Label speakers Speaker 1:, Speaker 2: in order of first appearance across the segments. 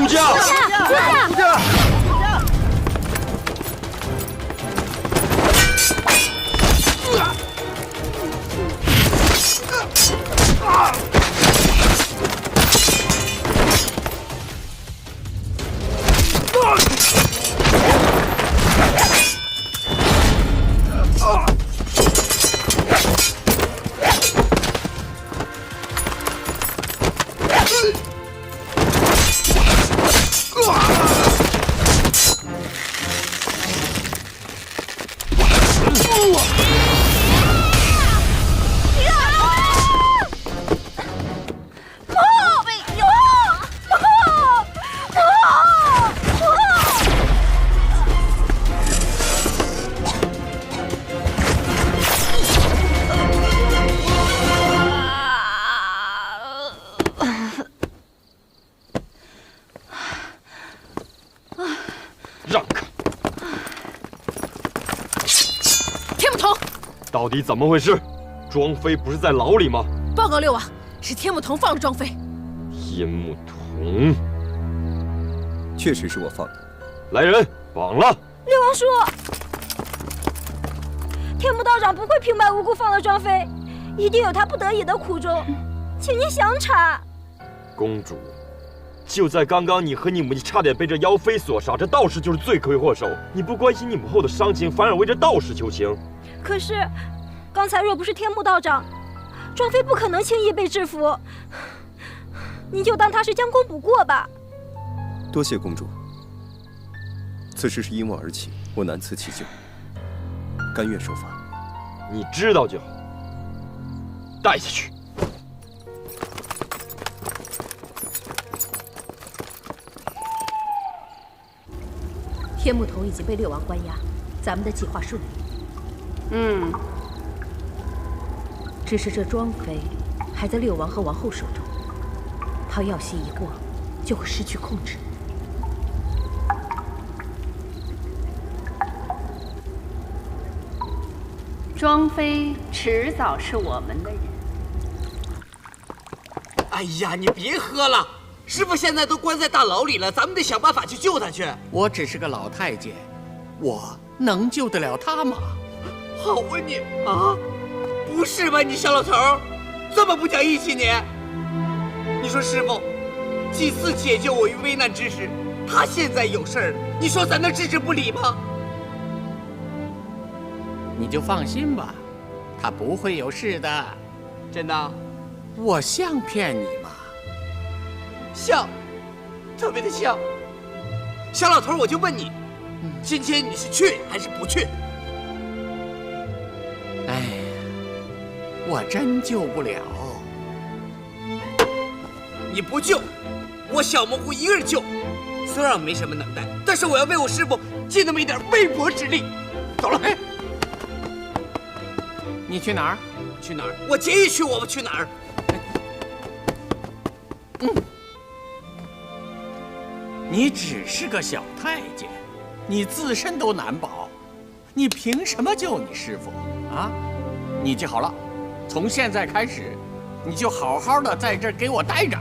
Speaker 1: 出价！
Speaker 2: 出价！
Speaker 1: 让开！
Speaker 3: 天木童，
Speaker 1: 到底怎么回事？庄妃不是在牢里吗？
Speaker 3: 报告六王，是天木童放了庄妃。
Speaker 1: 天木童，
Speaker 4: 确实是我放的。
Speaker 1: 来人，绑了！
Speaker 2: 六王叔，天幕道长不会平白无故放了庄妃，一定有他不得已的苦衷，请您详查。
Speaker 1: 公主。 就在刚刚，你和你母亲差点被这妖妃所杀，这道士就是罪魁祸首。你不关心你母后的伤情，反而为这道士求情。
Speaker 2: 可是，刚才若不是天幕道长，庄妃不可能轻易被制服。您就当她是将功补过吧。
Speaker 4: 多谢公主。此事是因我而起，我难辞其咎，甘愿受罚。
Speaker 1: 你知道就好。带下去。
Speaker 3: 天木童已经被六王关押，咱们的计划顺利。只是这庄妃还在六王和王后手中，她药息一过，就会失去控制。
Speaker 5: 庄妃迟早是我们的人。
Speaker 6: 哎呀，你别喝了。 师傅现在都关在大牢里了，咱们得想办法去救他去。
Speaker 7: 我只是个老太监，我能救得了他吗？
Speaker 6: 好啊你啊，不是吧你小老头儿，这么不讲义气你？你说师傅，祭祀解救我于危难之时，他现在有事儿，你说咱能置之不理吗？
Speaker 7: 你就放心吧，他不会有事的。
Speaker 6: 真的？
Speaker 7: 我像骗你吗？
Speaker 6: 像，特别的像。小老头，我就问你，今天你是去还是不去？
Speaker 7: 哎呀，我真救不了。
Speaker 6: 你不救，我小蘑菇一个人救。虽然我没什么能耐，但是我要为我师傅尽那么一点微薄之力。走了。哎，
Speaker 7: 你去哪儿？
Speaker 6: 去哪儿？我节义去，我去哪儿？
Speaker 7: 你只是个小太监，你自身都难保，你凭什么救你师傅啊？你记好了，从现在开始，你就好好的在这儿给我待着。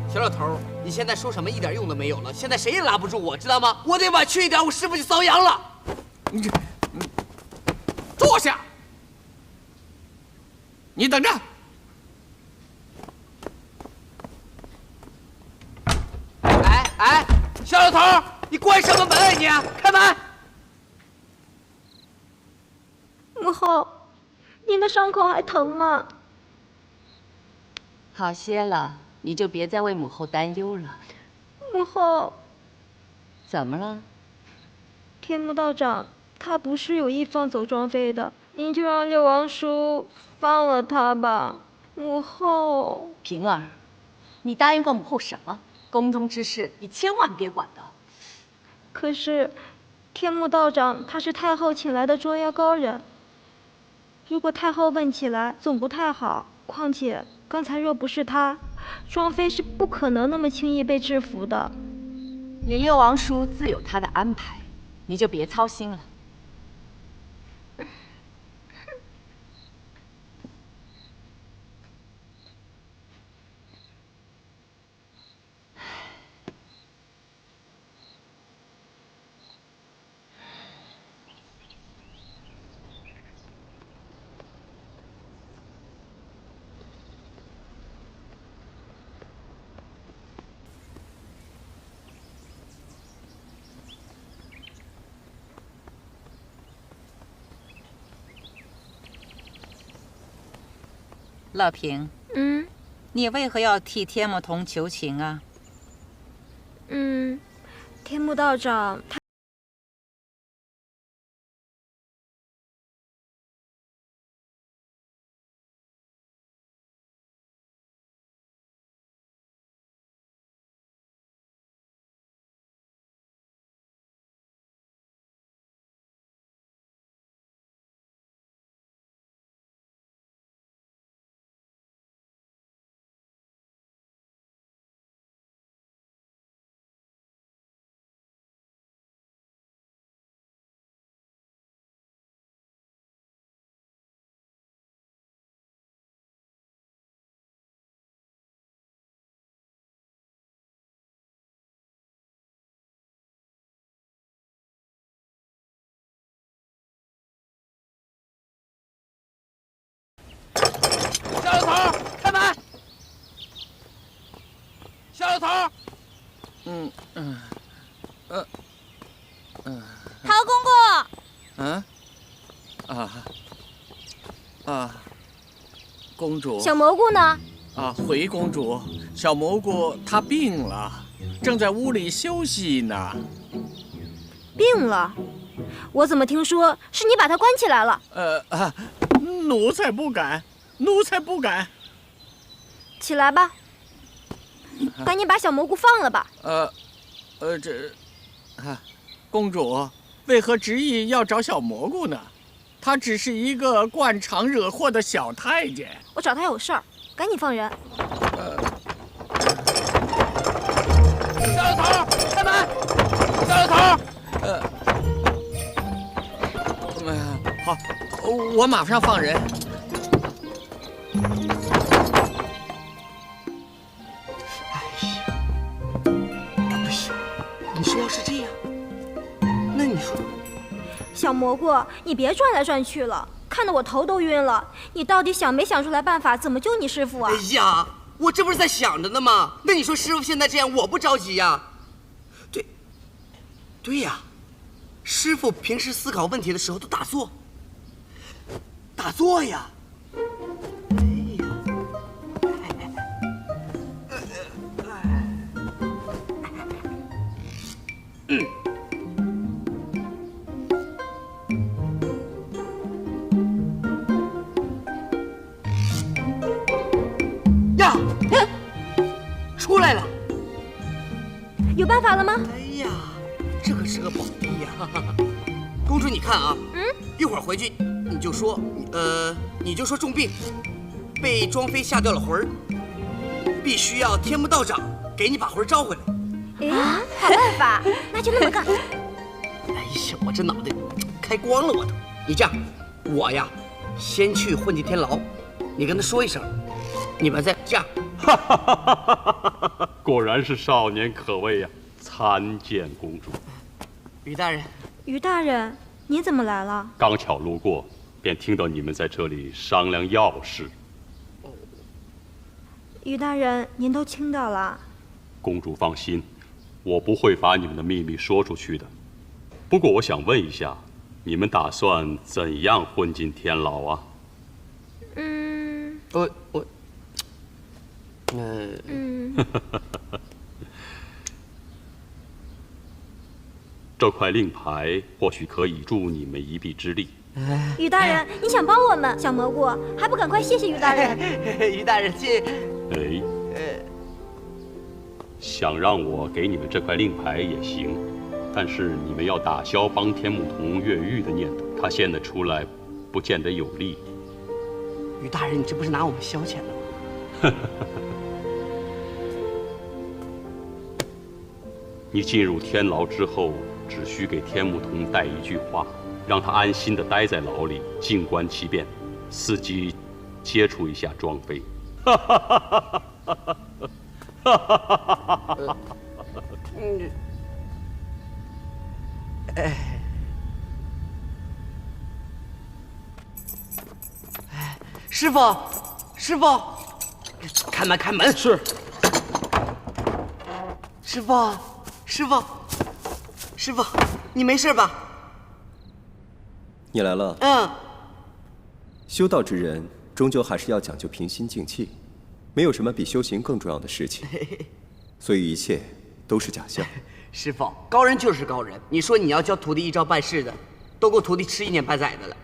Speaker 6: 小老头，你现在说什么一点用都没有了，现在谁也拉不住我，知道吗？我得晚去一点，我师傅就遭殃了。
Speaker 7: 你这，坐下，你等着。
Speaker 6: 哎，小老头，你关什么门啊你？开门！
Speaker 2: 母后，您的伤口还疼吗？
Speaker 5: 好些了，你就别再为母后担忧了。
Speaker 2: 母后，
Speaker 5: 怎么了？
Speaker 2: 天幕道长他不是有意放走庄妃的，您就让六王叔放了他吧。母后，
Speaker 5: 平儿，你答应过母后什么？ 宫中之事，你千万别管的。
Speaker 2: 可是，天幕道长他是太后请来的捉妖高人，如果太后问起来，总不太好。况且刚才若不是他，庄妃是不可能那么轻易被制服的。
Speaker 5: 你六王叔自有他的安排，你就别操心了。
Speaker 8: 乐平，你为何要替天目童求情啊？
Speaker 2: 天目道长他。
Speaker 6: 小老头，开门！小老头，
Speaker 5: 陶公
Speaker 7: 公，公主。
Speaker 2: 小蘑菇呢？
Speaker 7: 回公主，小蘑菇她病了，正在屋里休息呢。
Speaker 2: 病了？我怎么听说是你把他关起来了？
Speaker 7: 奴才不敢，奴才不敢。
Speaker 2: 起来吧，赶紧把小蘑菇放了吧。
Speaker 7: 公主为何执意要找小蘑菇呢？他只是一个惯常惹祸的小太监。
Speaker 2: 我找他有事儿，赶紧放人。
Speaker 6: 小老头，开门！小老头，
Speaker 7: 好，我马上放人。
Speaker 6: 不行，你说要是这样，那你说，
Speaker 2: 小蘑菇，你别转来转去了，看得我头都晕了。你到底想没想出来办法怎么救你师傅啊？
Speaker 6: 哎呀，我这不是在想着呢吗？那你说师傅现在这样，我不着急呀？对呀，师傅平时思考问题的时候都打坐。打坐呀！呀，出来了！
Speaker 2: 有办法了吗？
Speaker 6: 哎呀，这可是个宝地呀！公主，你看啊，一会儿回去你就说，你就说重病，被庄妃吓掉了魂儿，必须要天目道长给你把魂儿招回来。
Speaker 2: 哎，好办法，那就那么干。
Speaker 6: 哎呀，我这脑袋开光了，我都。你这样，我呀，先去混进天牢，你跟他说一声，你们再这样。
Speaker 9: 果然是少年可畏呀！参见公主。
Speaker 6: 于大人，
Speaker 2: 于大人，您怎么来了？
Speaker 9: 刚巧路过，便听到你们在这里商量要事。
Speaker 2: 于大人，您都听到了。
Speaker 9: 公主放心，我不会把你们的秘密说出去的。不过我想问一下，你们打算怎样混进天牢啊？这块令牌或许可以助你们一臂之力。
Speaker 2: 于大人，你想帮我们？小蘑菇还不赶快谢谢于大人？
Speaker 6: 于大人，谢。
Speaker 9: 想让我给你们这块令牌也行，但是你们要打消帮天目童越狱的念头，他现在出来不见得有利。
Speaker 6: 于大人，你这不是拿我们消遣了吗？
Speaker 9: 你进入天牢之后，只需给天目童带一句话，让他安心地待在牢里，静观其变，伺机接触一下庄妃。
Speaker 6: 师傅，师傅，开门，开门！是。师傅，师傅，师傅，你没事吧？
Speaker 4: 你来了。
Speaker 6: 嗯。
Speaker 4: 修道之人终究还是要讲究平心静气，没有什么比修行更重要的事情，所以一切都是假象。
Speaker 6: 师傅，高人就是高人，你说你要教徒弟一招半式的，都够徒弟吃1年半载的了。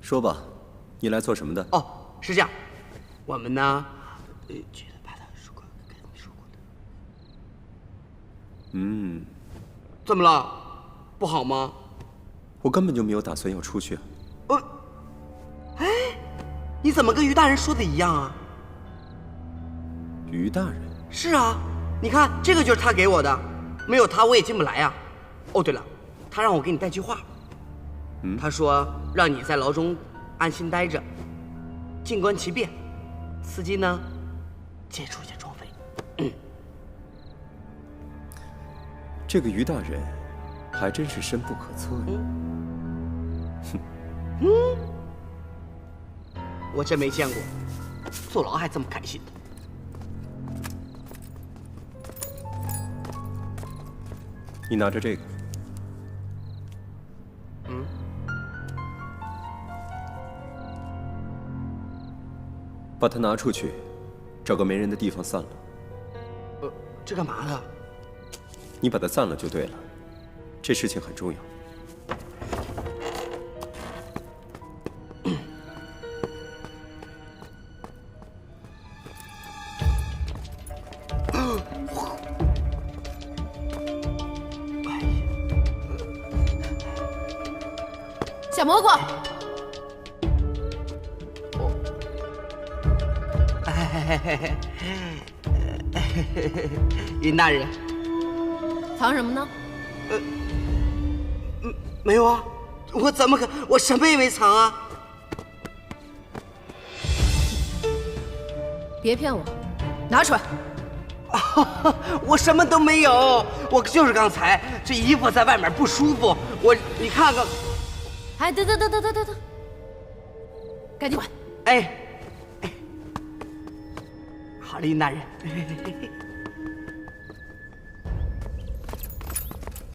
Speaker 4: 说吧，你来做什么的？
Speaker 6: 哦，是这样，我们呢，觉得把他说过该跟你说过的。怎么了？不好吗？
Speaker 4: 我根本就没有打算要出去啊。
Speaker 6: 哎，你怎么跟于大人说的一样啊？
Speaker 4: 于大人？
Speaker 6: 是啊，你看这个就是他给我的，没有他我也进不来呀。哦，对了，他让我给你带句话。他说让你在牢中安心待着，静观其变，伺机呢接触一下庄妃。
Speaker 4: 这个于大人还真是深不可测呀。
Speaker 6: 我真没见过，坐牢还这么开心的。
Speaker 4: 你拿着这个。把它拿出去，找个没人的地方散了。
Speaker 6: 这干嘛的？
Speaker 4: 你把它散了就对了，这事情很重要。
Speaker 3: 小蘑菇，
Speaker 6: 云大人，
Speaker 3: 藏什么呢？
Speaker 6: 没有啊，我怎么可，我什么也没藏啊！
Speaker 3: 别骗我，拿出来！
Speaker 6: 我什么都没有，我就是刚才这衣服在外面不舒服，你看看。
Speaker 3: 哎，等，赶紧滚！
Speaker 6: 哎，好了，云大人。